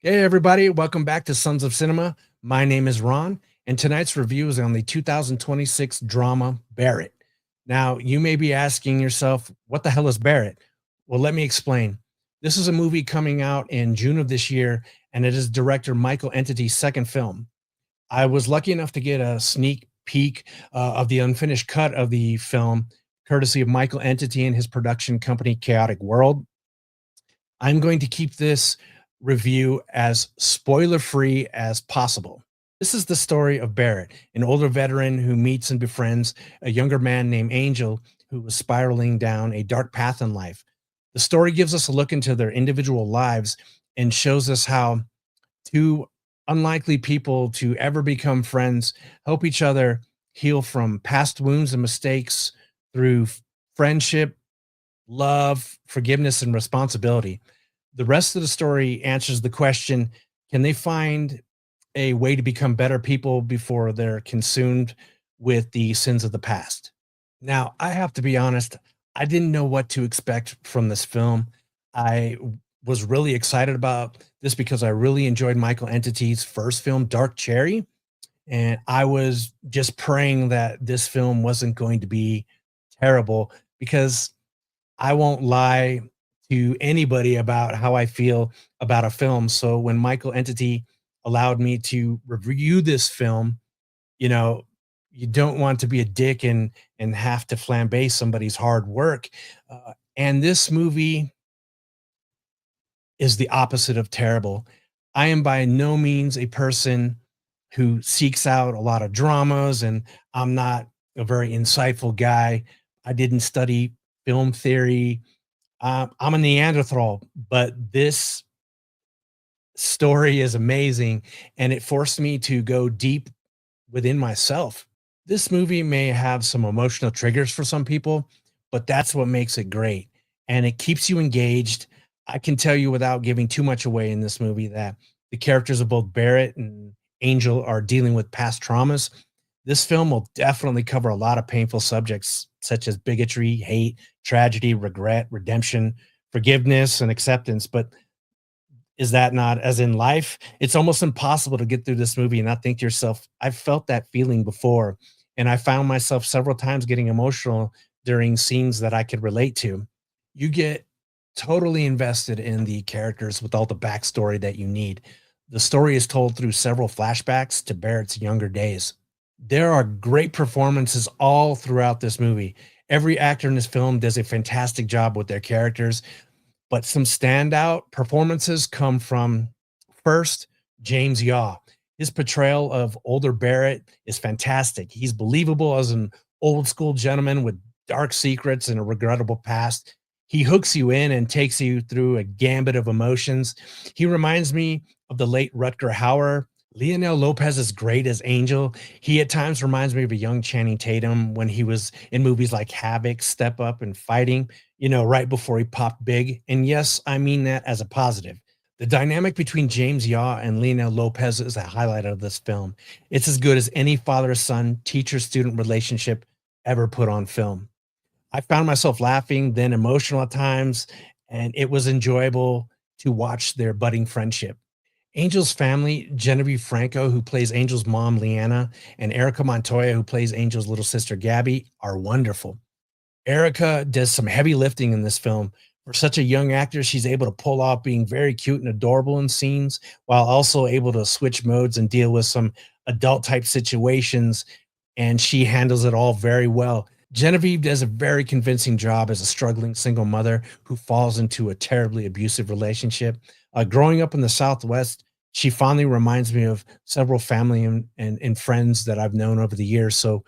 Hey, everybody, welcome back to Sons of Cinema. My name is Ron, and tonight's review is on the 2026 drama Barrett. Now, you may be asking yourself, what the hell is Barrett? Well, let me explain. This is a movie coming out in June of this year, and it is director Michael Entity's second film. I was lucky enough to get a sneak peek of the unfinished cut of the film, courtesy of Michael Entity and his production company, Chaotic World. I'm going to keep this review as spoiler free as possible. This is the story of Barrett, an older veteran who meets and befriends a younger man named Angel who was spiraling down a dark path in life. The story gives us a look into their individual lives and shows us how two unlikely people to ever become friends help each other heal from past wounds and mistakes through friendship, love, forgiveness, and responsibility. The rest of the story answers the question, can they find a way to become better people before they're consumed with the sins of the past? Now, I have to be honest, I didn't know what to expect from this film. Was really excited about this because I really enjoyed Michael Entity's first film, Dark Cherry. And I was just praying that this film wasn't going to be terrible because I won't lie to anybody about how I feel about a film. So when Michael Entity allowed me to review this film, you know, you don't want to be a dick and have to flambe somebody's hard work. And this movie is the opposite of terrible. I am by no means a person who seeks out a lot of dramas, and I'm not a very insightful guy. I didn't study film theory. I'm a Neanderthal, but this story is amazing and it forced me to go deep within myself. This movie may have some emotional triggers for some people, but that's what makes it great. And it keeps you engaged. I can tell you without giving too much away in this movie that the characters of both Barrett and Angel are dealing with past traumas. This film will definitely cover a lot of painful subjects such as bigotry, hate, tragedy, regret, redemption, forgiveness, and acceptance. But is that not as in life? It's almost impossible to get through this movie and not think to yourself, I've felt that feeling before. And I found myself several times getting emotional during scenes that I could relate to. You get totally invested in the characters with all the backstory that you need. The story is told through several flashbacks to Barrett's younger days. There are great performances all throughout this movie. Every actor in this film does a fantastic job with their characters, but some standout performances come from first, James Yaw. His portrayal of older Barrett is fantastic. He's believable as an old school gentleman with dark secrets and a regrettable past. He hooks you in and takes you through a gambit of emotions. He reminds me of the late Rutger Hauer. Leonel Lopez is great as Angel. He at times reminds me of a young Channing Tatum when he was in movies like Havoc, Step Up, and Fighting, right before he popped big. And yes, I mean that as a positive. The dynamic between James Yaw and Leonel Lopez is a highlight of this film. It's as good as any father son, teacher student relationship ever put on film. I found myself laughing, then emotional at times, and it was enjoyable to watch their budding friendship. Angel's family, Genevieve Franco, who plays Angel's mom, Leanna, and Erica Montoya, who plays Angel's little sister, Gabby, are wonderful. Erica does some heavy lifting in this film. For such a young actor, she's able to pull off being very cute and adorable in scenes while also able to switch modes and deal with some adult type situations. And she handles it all very well. Genevieve does a very convincing job as a struggling single mother who falls into a terribly abusive relationship. Growing up in the Southwest, she fondly reminds me of several family and friends that I've known over the years. So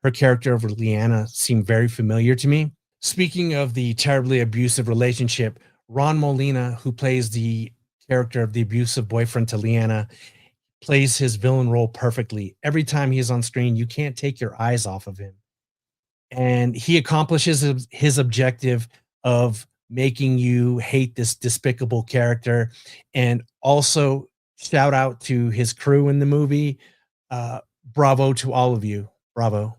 her character of Leanna seemed very familiar to me. Speaking of the terribly abusive relationship, Ron Molina, who plays the character of the abusive boyfriend to Leanna, plays his villain role perfectly. Every time he's on screen, you can't take your eyes off of him. And he accomplishes his objective of making you hate this despicable character. And also, shout out to his crew in the movie. Bravo to all of you. Bravo.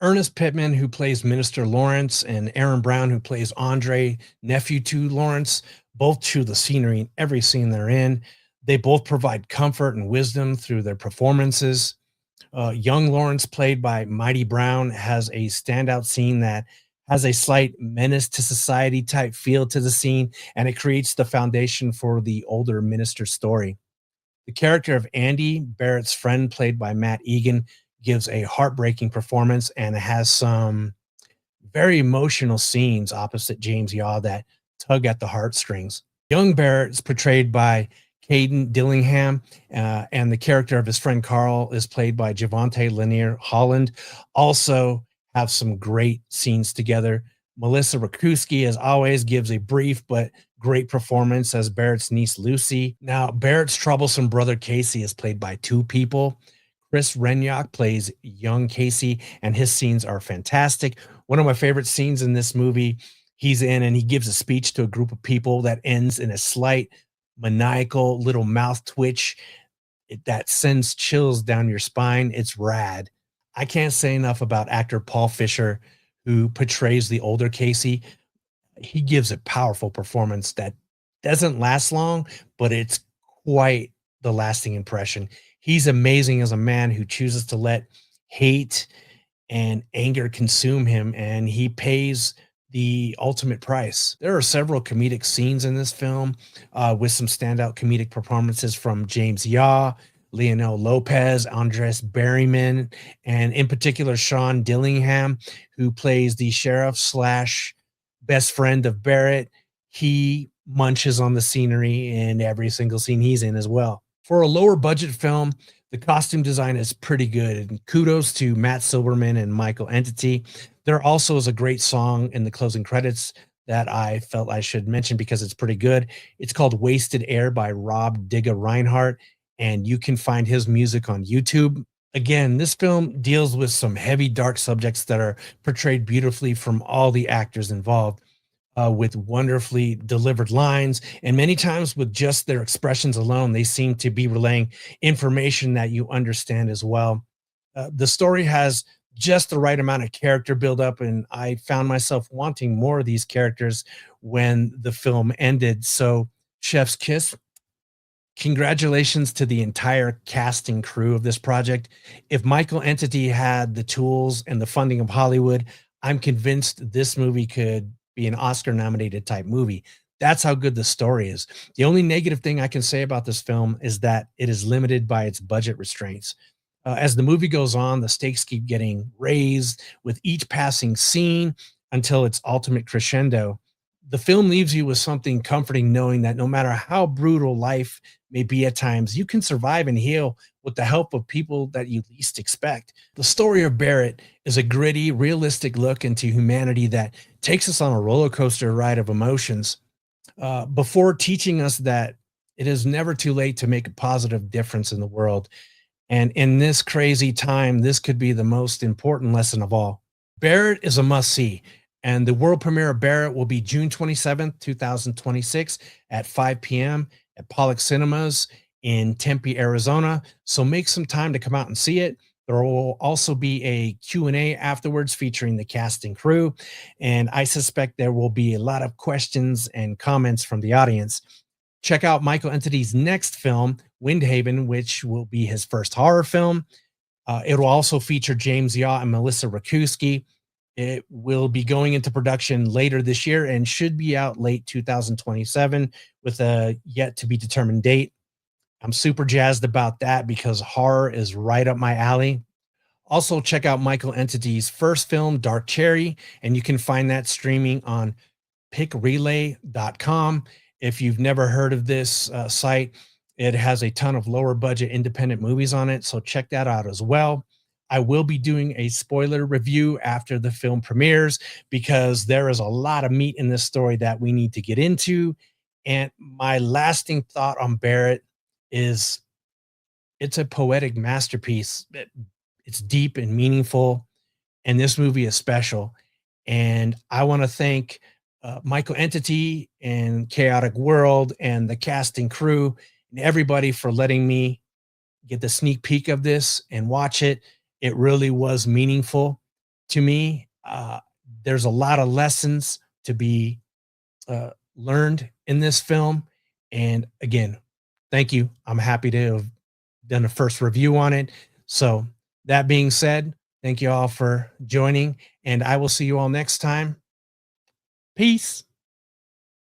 Ernest Pittman, who plays Minister Lawrence, and Aaron Brown, who plays Andre, nephew to Lawrence, both chew the scenery in every scene they're in. They both provide comfort and wisdom through their performances. Young Lawrence, played by Mighty Brown, has a standout scene that has a slight menace to society type feel to the scene, and it creates the foundation for the older minister's story. The character of Andy, Barrett's friend, played by Matt Egan, gives a heartbreaking performance and has some very emotional scenes opposite James Yaw that tug at the heartstrings. Young Barrett is portrayed by Caden Dillingham, and the character of his friend Carl is played by Javante Lanier Holland. Also, have some great scenes together. Melissa Rakuski, as always, gives a brief but great performance as Barrett's niece Lucy. Now, Barrett's troublesome brother Casey is played by two people. Chris Renyak plays young Casey, and his scenes are fantastic. One of my favorite scenes in this movie, he's in and he gives a speech to a group of people that ends in a slight maniacal little mouth twitch that sends chills down your spine. It's rad. I can't say enough about actor Paul Fisher, who portrays the older Casey. He gives a powerful performance that doesn't last long, but it's quite the lasting impression. He's amazing as a man who chooses to let hate and anger consume him, and he pays the ultimate price. There are several comedic scenes in this film, with some standout comedic performances from James Yaw, Leonel Lopez, Andres Berryman, and in particular Sean Dillingham, who plays the sheriff slash best friend of Barrett. He munches on the scenery in every single scene he's in as well. For a lower budget film, the costume design is pretty good. And kudos to Matt Silberman and Michael Entity. There also is a great song in the closing credits that I felt I should mention because it's pretty good. It's called Wasted Air by Rob Digga Reinhardt, and you can find his music on YouTube. Again, this film deals with some heavy, dark subjects that are portrayed beautifully from all the actors involved, with wonderfully delivered lines. And many times, with just their expressions alone, they seem to be relaying information that you understand as well. The story has just the right amount of character buildup, and I found myself wanting more of these characters when the film ended. So, Chef's Kiss, congratulations to the entire cast and crew of this project. If Michael Entity had the tools and the funding of Hollywood, I'm convinced this movie could be an Oscar nominated type movie. That's how good the story is. The only negative thing I can say about this film is that it is limited by its budget restraints. As the movie goes on, the stakes keep getting raised with each passing scene until its ultimate crescendo. The film leaves you with something comforting, knowing that no matter how brutal life may be at times, you can survive and heal with the help of people that you least expect. The story of Barrett is a gritty, realistic look into humanity that takes us on a roller coaster ride of emotions, before teaching us that it is never too late to make a positive difference in the world. And in this crazy time, this could be the most important lesson of all. Barrett is a must see, and the world premiere of Barrett will be June 27th, 2026 at 5 p.m. at Pollock Cinemas in Tempe, Arizona. So make some time to come out and see it. There will also be a Q&A afterwards featuring the cast and crew, and I suspect there will be a lot of questions and comments from the audience. Check out Michael Entity's next film, Windhaven, which will be his first horror film. It will also feature James Yaw and Melissa Rakuski. It will be going into production later this year and should be out late 2027 with a yet to be determined date. I'm super jazzed about that because horror is right up my alley. Also, check out Michael Entity's first film, Dark Cherry, and you can find that streaming on pickrelay.com. If you've never heard of this site, it has a ton of lower budget independent movies on it, so check that out as well. I will be doing a spoiler review after the film premieres because there is a lot of meat in this story that we need to get into. And my lasting thought on Barrett is it's a poetic masterpiece. It's deep and meaningful, and this movie is special. And I want to thank Michael Entity and Chaotic World and the cast and crew and everybody for letting me get the sneak peek of this and watch it. It really was meaningful to me. There's a lot of lessons to be learned in this film. And again, thank you. I'm happy to have done a first review on it. So that being said, thank you all for joining, and I will see you all next time. Peace.